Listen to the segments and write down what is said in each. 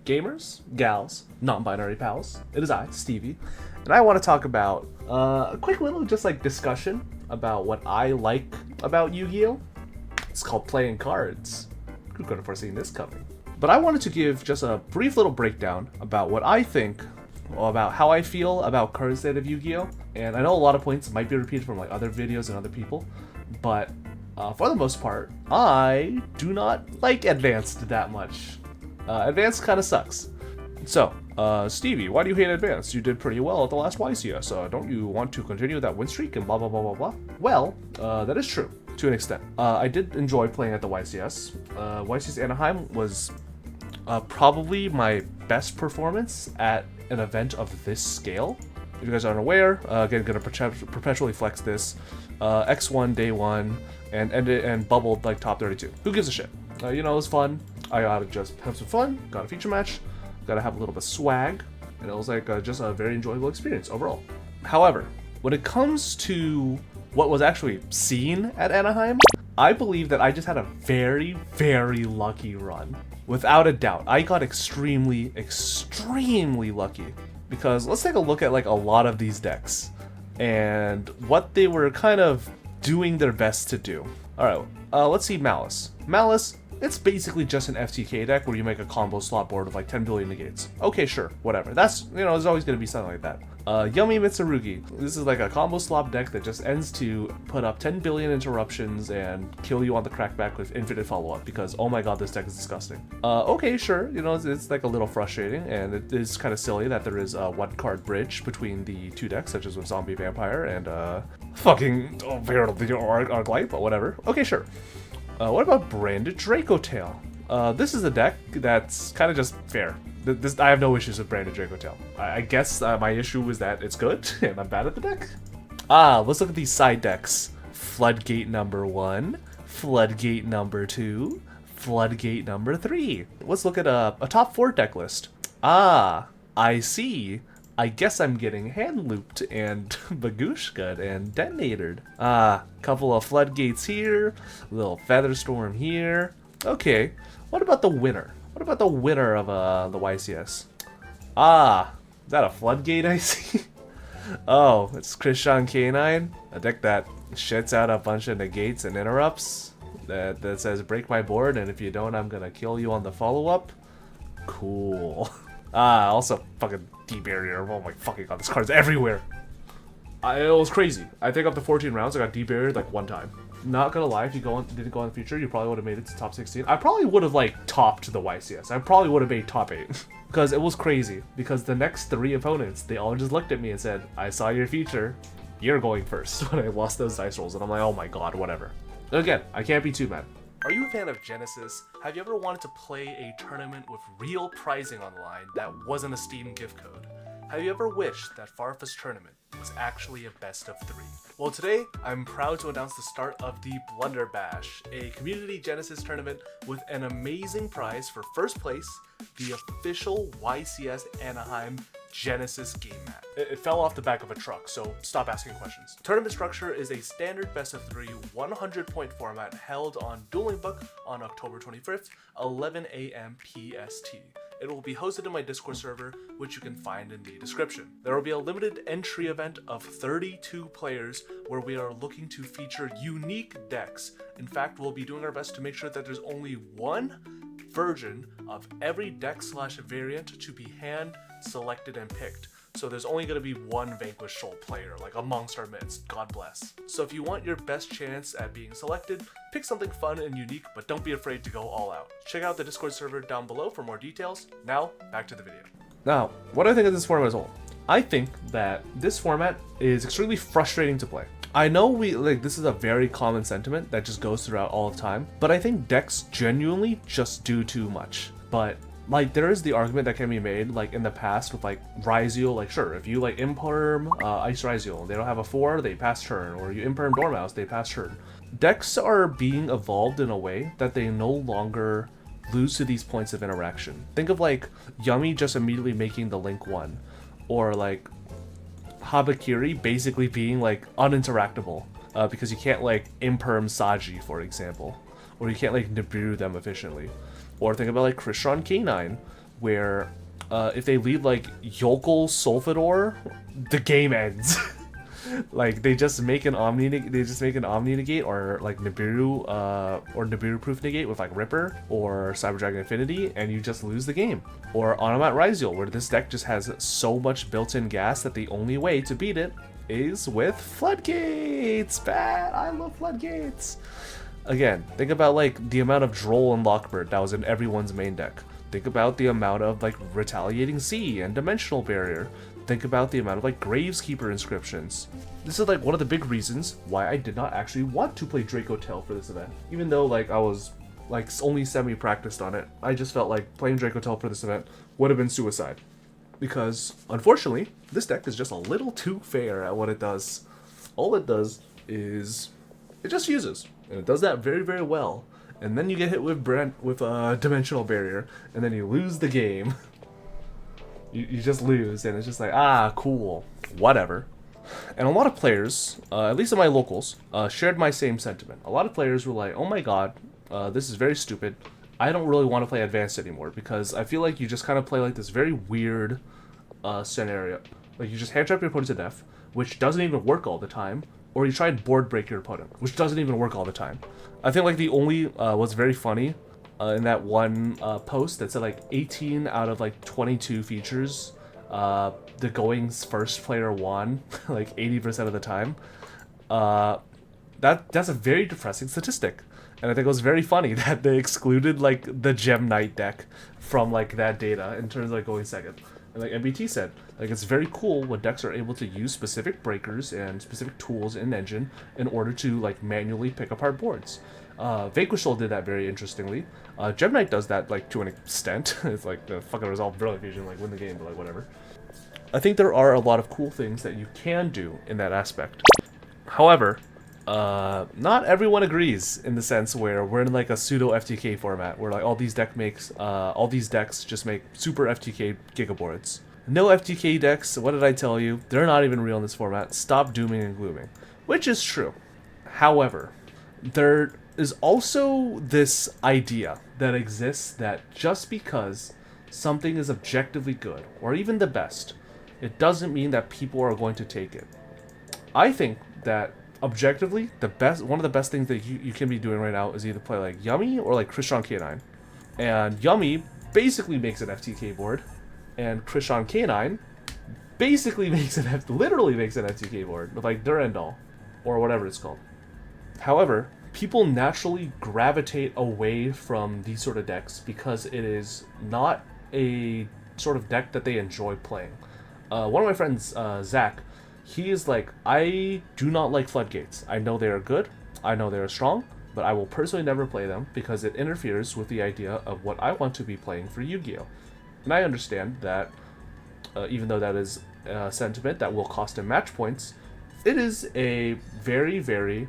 gamers, gals, non-binary pals. It is I, Stevie, and I want to talk about a quick little just like discussion about what I like about Yu-Gi-Oh! It's called playing cards. Who could have foreseen this coming? But I wanted to give just a brief little breakdown about what I think, about how I feel about cards that have Yu-Gi-Oh! And I know a lot of points might be repeated from like other videos and other people, but for the most part, I do not like Advanced that much. Advanced kind of sucks. So, Stevie, why do you hate Advanced? You did pretty well at the last YCS. Don't you want to continue that win streak and blah blah blah blah blah? Well, that is true to an extent. I did enjoy playing at the YCS. YCS Anaheim was probably my best performance at an event of this scale. If you guys aren't aware, again, gonna perpetually flex this. X1 day one and ended and bubbled like top 32. Who gives a shit? You know, it was fun. I gotta just have some fun. Got a feature match. Gotta have a little bit of swag, and it was like just a very enjoyable experience overall. However, when it comes to what was actually seen at Anaheim, I believe that I just had a very, very lucky run. Without a doubt, I got extremely, extremely lucky. Because let's take a look at like a lot of these decks and what they were kind of doing their best to do. Alright, let's see Malice. Malice, it's basically just an FTK deck where you make a combo slot board of like 10 billion negates. Okay, sure, whatever. That's, you know, there's always going to be something like that. Yummy Mitsurugi. This is like a combo slot deck that just ends to put up 10 billion interruptions and kill you on the crackback with infinite follow-up because, oh my god, this deck is disgusting. Okay, sure, you know, it's like a little frustrating, and it is kind of silly that there is a one-card bridge between the two decks, such as with Zombie Vampire and fucking Arglight, but whatever. Okay, sure. What about Branded Draco Tail? This is a deck that's kind of just fair. I have no issues with Branded Draco Tail. I guess my issue is that it's good, and I'm bad at the deck. Let's look at these side decks. Floodgate number 1, Floodgate number 2, Floodgate number 3. Let's look at a top 4 deck list. I see. I guess I'm getting hand looped and bagushka'd and detonated. Couple of floodgates here, little featherstorm here. Okay, what about the winner? What about the winner of the YCS? Is that a floodgate I see? Oh, it's Krishan K9, a deck that shits out a bunch of negates and interrupts that says break my board, and if you don't, I'm gonna kill you on the follow-up. Cool. Also fucking D-barrier. Oh my fucking god, this card's everywhere. It was crazy. I think up to 14 rounds, I got D-barriered like one time. Not gonna lie, if you didn't go in the future, you probably would have made it to top 16. I probably would have like topped the YCS. I probably would have made top 8. Because it was crazy. Because the next 3 opponents, they all just looked at me and said, I saw your feature. You're going first. When I lost those dice rolls, and I'm like, oh my god, whatever. Again, I can't be too mad. Are you a fan of Genesys? Have you ever wanted to play a tournament with real prizing on the line that wasn't a Steam gift code? Have you ever wished that Farfa's tournament was actually a best of 3? Well, today I'm proud to announce the start of the Blunder Bash, a community Genesys tournament with an amazing prize for first place, the official YCS Anaheim Genesys game mat. It fell off the back of a truck, so stop asking questions. Tournament structure is a standard best of 3 100-point format held on Dueling Book on October 25th, 11 a.m. PST. It will be hosted in my Discord server, which you can find in the description. There will be a limited entry event of 32 players where we are looking to feature unique decks. In fact, we'll be doing our best to make sure that there's only one version of every deck/variant to be hand selected and picked. So there's only going to be one Vanquished Soul player, like amongst our midst, God bless. So if you want your best chance at being selected, pick something fun and unique, but don't be afraid to go all out. Check out the Discord server down below for more details. Now, back to the video. Now, what do I think of this format as a whole? I think that this format is extremely frustrating to play. I know this is a very common sentiment that just goes throughout all the time, but I think decks genuinely just do too much. But like, there is the argument that can be made, like, in the past with, like, Ryziel, like, sure, if you, like, imperm Ice Ryziel, they don't have a 4, they pass turn, or you imperm Dormouse, they pass turn. Decks are being evolved in a way that they no longer lose to these points of interaction. Think of, like, Yummy just immediately making the Link 1, or, like, Habakiri basically being, like, uninteractable, because you can't, like, imperm Saji, for example, or you can't, like, Nibiru them efficiently. Or think about like Krishan K9, where if they lead like Yokel Solfador, the game ends. Like they just make an Omni negate or like Nibiru or Nibiru proof negate with like Ripper or Cyber Dragon Infinity, and you just lose the game. Or Onomat Ryziel, where this deck just has so much built-in gas that the only way to beat it is with Floodgates. Bad. I love Floodgates. Again, think about like the amount of Droll and Lockbird that was in everyone's main deck. Think about the amount of like Retaliating Sea and Dimensional Barrier. Think about the amount of like Graveskeeper inscriptions. This is like one of the big reasons why I did not actually want to play Draco Tail for this event. Even though like I was like only semi-practiced on it, I just felt like playing Draco Tail for this event would have been suicide. Because unfortunately, this deck is just a little too fair at what it does. All it does is it just fuses, and it does that very, very well. And then you get hit with Dimensional Barrier, and then you lose the game. You just lose, and it's just like, ah, cool, whatever. And a lot of players, at least in my locals, shared my same sentiment. A lot of players were like, oh my god, this is very stupid. I don't really want to play Advanced anymore, because I feel like you just kind of play like this very weird scenario. Like you just hand trap your opponent to death, which doesn't even work all the time, or you try and board break your opponent, which doesn't even work all the time. I think like the only, what's very funny, in that one post that said like 18 out of like 22 features, the going's first player won like 80% of the time. That's a very depressing statistic, and I think it was very funny that they excluded like the Gem Knight deck from like that data in terms of like going second. And like MBT said, like it's very cool when decks are able to use specific breakers and specific tools in engine in order to like manually pick apart boards. Vanquishal did that very interestingly. Gem Knight does that like to an extent. It's like the fucking resolve Brilliant Fusion, like win the game, but like whatever. I think there are a lot of cool things that you can do in that aspect. However, not everyone agrees in the sense where we're in like a pseudo FTK format where like all these decks just make super FTK gigaboards. No FTK decks, what did I tell you? They're not even real in this format. Stop dooming and glooming. Which is true. However, there is also this idea that exists that just because something is objectively good, or even the best, it doesn't mean that people are going to take it. I think that objectively, one of the best things that you can be doing right now is either play like Yummy or like Krishan K9. And Yummy basically makes an FTK board, and Krishan K9 basically literally makes an FTK board with like Durandal, or whatever it's called. However, people naturally gravitate away from these sort of decks because it is not a sort of deck that they enjoy playing. One of my friends, Zach, he is like, I do not like Floodgates. I know they are good, I know they are strong, but I will personally never play them because it interferes with the idea of what I want to be playing for Yu-Gi-Oh! And I understand that, even though that is a sentiment that will cost him match points, it is a very, very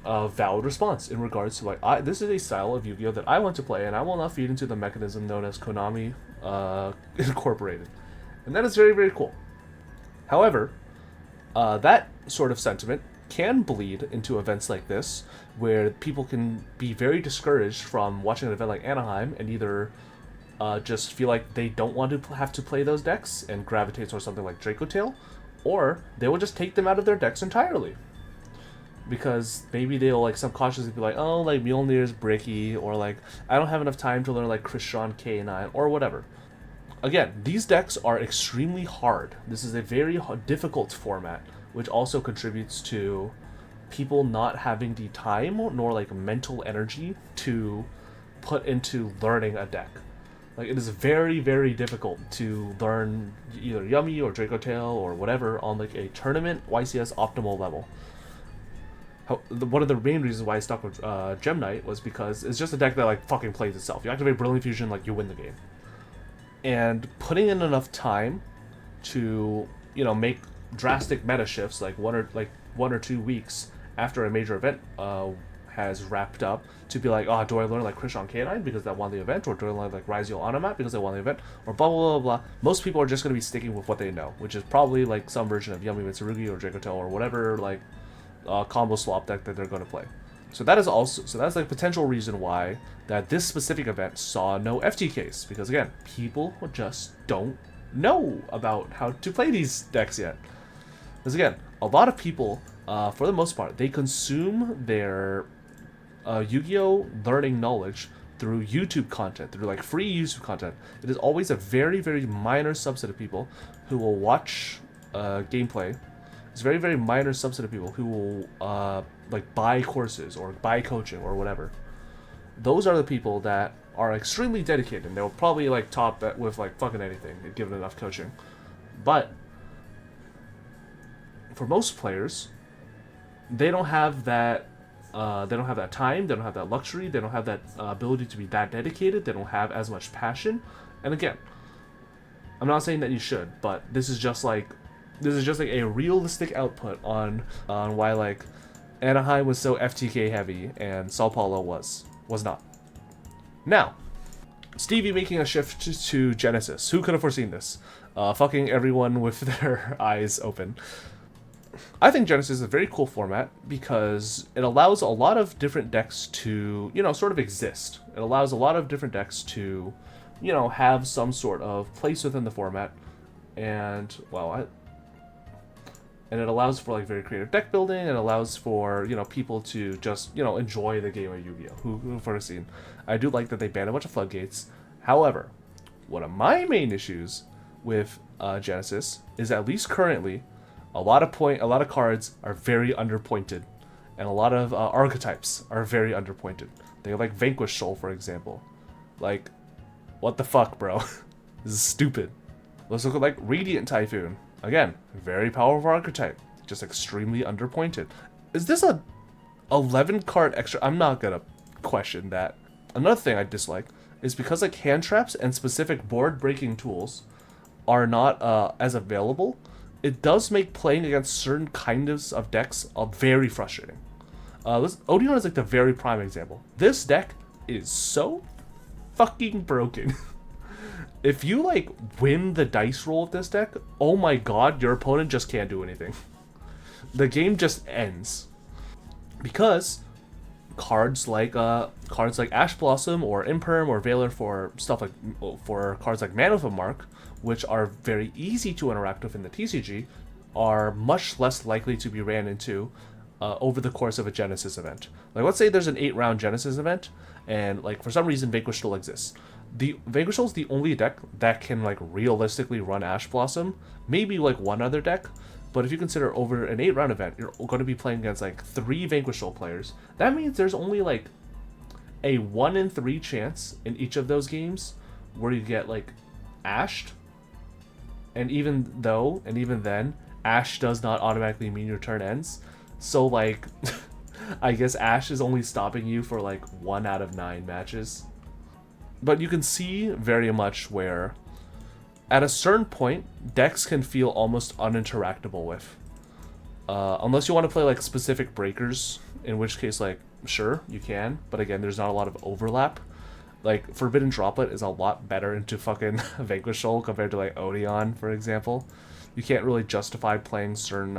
valid response in regards to like, this is a style of Yu-Gi-Oh! That I want to play, and I will not feed into the mechanism known as Konami Incorporated. And that is very, very cool. However, that sort of sentiment can bleed into events like this, where people can be very discouraged from watching an event like Anaheim and either just feel like they don't want to have to play those decks and gravitate towards something like Draco Tail, or they will just take them out of their decks entirely. Because maybe they'll like subconsciously be like, oh, like Mjolnir's bricky, or like I don't have enough time to learn like Krishan K9 or whatever. Again, these decks are extremely hard. This is a very difficult format, which also contributes to people not having the time nor like mental energy to put into learning a deck. Like it is very, very difficult to learn either Yummy or Draco Tail or whatever on like a tournament YCS optimal level. One of the main reasons why I stuck with Gem Knight was because it's just a deck that like fucking plays itself. You activate Brilliant Fusion, like you win the game. And putting in enough time to, you know, make drastic meta shifts like one or 2 weeks after a major event has wrapped up to be like, oh, do I learn like Krishan K9 because that won the event, or do I learn like Ryziel Anaheim because they won the event, or blah blah blah blah. Most people are just going to be sticking with what they know, which is probably like some version of Yummy Mitsurugi or Draco Tail or whatever like combo swap deck that they're going to play. So that is also, so that's like a potential reason why that this specific event saw no FTKs, because again, people just don't know about how to play these decks yet. Because again, a lot of people, for the most part, they consume their Yu-Gi-Oh learning knowledge through YouTube content, through like free YouTube content. It is always a very, very minor subset of people who will watch gameplay. It's a very, very minor subset of people who will like buy courses or buy coaching or whatever. Those are the people that are extremely dedicated, and they'll probably like top it with like fucking anything, given enough coaching. But for most players, they don't have that. They don't have that time. They don't have that luxury. They don't have that ability to be that dedicated. They don't have as much passion. And again, I'm not saying that you should, but this is just like a realistic output on why like Anaheim was so FTK heavy and Sao Paulo was not. Now, Stevie making a shift to Genesys. Who could have foreseen this? Fucking everyone with their eyes open. I think Genesys is a very cool format because it allows a lot of different decks to, you know, sort of exist. It allows a lot of different decks to, you know, have some sort of place within the format. And, well, and it allows for like very creative deck building. It allows for, you know, people to just, you know, enjoy the game of Yu-Gi-Oh. Who've ever seen? I do like that they banned a bunch of floodgates. However, one of my main issues with Genesys is, at least currently, a lot of cards are very underpointed, and a lot of archetypes are very underpointed. They have like Vanquish Soul, for example. Like, what the fuck, bro? This is stupid. Let's look at like Radiant Typhoon. Again, very powerful archetype, just extremely underpointed. Is this a 11 card extra? I'm not gonna question that. Another thing I dislike is because like hand traps and specific board breaking tools are not as available. It does make playing against certain kinds of decks very frustrating. Odeon is like the very prime example. This deck is so fucking broken. If you like win the dice roll of this deck, oh my god, your opponent just can't do anything. The game just ends. Because cards like Ash Blossom or Imperm or Valor for cards like Man with a Mark, which are very easy to interact with in the TCG, are much less likely to be ran into over the course of a Genesys event. Like, let's say there's an 8-round Genesys event, and like for some reason Vanquish still exists. The Vanquish is the only deck that can like realistically run Ash Blossom. Maybe like one other deck, but if you consider over an 8-round event, you're going to be playing against like 3 Vanquish players. That means there's only like a 1 in 3 chance in each of those games where you get like ashed. And even then, Ash does not automatically mean your turn ends. So like, I guess Ash is only stopping you for like 1 out of 9 matches. But you can see very much where, at a certain point, decks can feel almost uninteractable with. Unless you want to play like specific breakers, in which case, like, sure, you can. But again, there's not a lot of overlap. Like, Forbidden Droplet is a lot better into fucking Vanquish Soul compared to, like, Odeon, for example. You can't really justify playing certain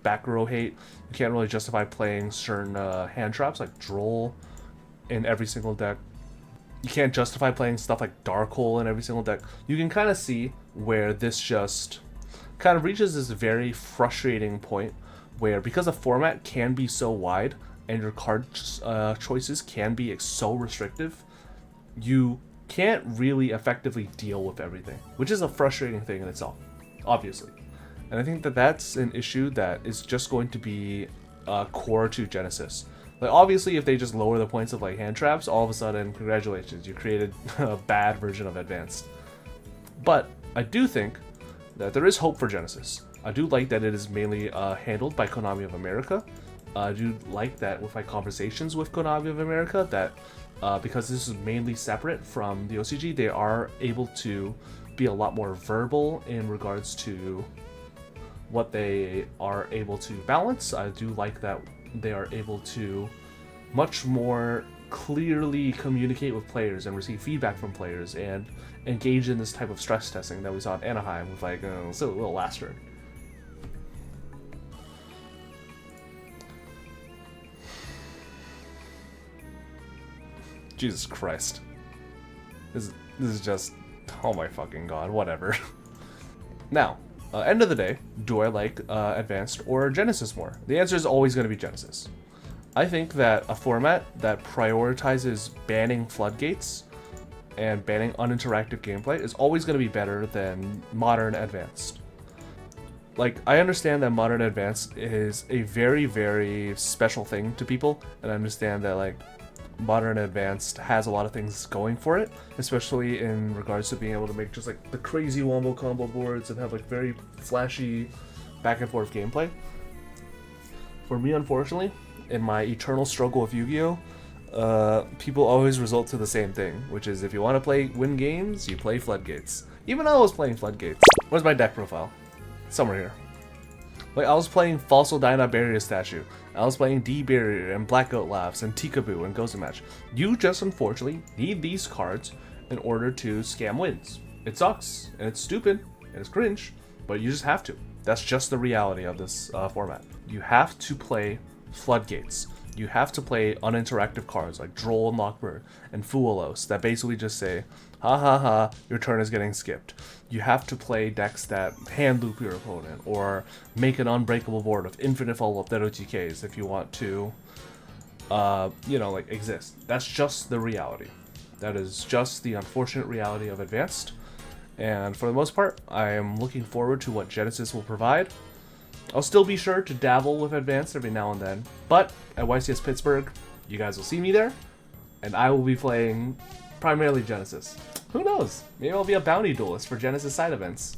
back row hate. You can't really justify playing certain hand traps, like Droll, in every single deck. You can't justify playing stuff like Dark Hole in every single deck. You can kind of see where this just kind of reaches this very frustrating point where, because a format can be so wide and your card choices can be so restrictive, you can't really effectively deal with everything, which is a frustrating thing in itself, obviously. And I think that that's an issue that is just going to be core to Genesys. Like, obviously, if they just lower the points of like hand traps, all of a sudden, congratulations, you created a bad version of Advanced. But I do think that there is hope for Genesys. I do like that it is mainly handled by Konami of America. I do like that with my conversations with Konami of America, that because this is mainly separate from the OCG, they are able to be a lot more verbal in regards to what they are able to balance. I do like that they are able to much more clearly communicate with players and receive feedback from players and engage in this type of stress testing that we saw at Anaheim with like a little last turn. Jesus Christ. This is just, oh my fucking god, whatever. Now, end of the day, do I like Advanced or Genesys more? The answer is always going to be Genesys. I think that a format that prioritizes banning floodgates and banning uninteractive gameplay is always going to be better than Modern Advanced. Like, I understand that Modern Advanced is a very, very special thing to people, and I understand that, like, Modern Advanced has a lot of things going for it, especially in regards to being able to make just, like, the crazy wombo combo boards and have, like, very flashy back and forth gameplay. For me, unfortunately, in my eternal struggle with Yu-Gi-Oh!, people always result to the same thing, which is if you want to win games, you play Floodgates. Even I was playing Floodgates. Where's my deck profile? Somewhere here. Like, I was playing Fossil Dino Barrier Statue. I was playing D-Barrier and Black Goat Laughs and Tikaboo and Ghost Match. You just unfortunately need these cards in order to scam wins. It sucks, and it's stupid, and it's cringe, but you just have to. That's just the reality of this format. You have to play Floodgates. You have to play uninteractive cards like Droll and Lockbird and Foolos that basically just say, ha ha ha, your turn is getting skipped. You have to play decks that hand loop your opponent or make an unbreakable board of infinite follow-up OTKs if you want to, exist. That's just the reality. That is just the unfortunate reality of Advanced. And for the most part, I am looking forward to what Genesys will provide. I'll still be sure to dabble with Advanced every now and then, but at YCS Pittsburgh, you guys will see me there, and I will be playing primarily Genesys. Who knows? Maybe I'll be a bounty duelist for Genesys side events.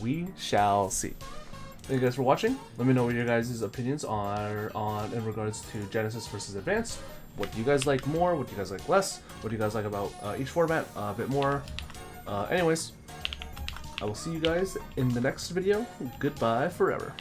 We shall see. Thank you guys for watching. Let me know what your guys' opinions are in regards to Genesys versus Advanced. What do you guys like more? What do you guys like less? What do you guys like about each format a bit more? Anyways, I will see you guys in the next video. Goodbye forever.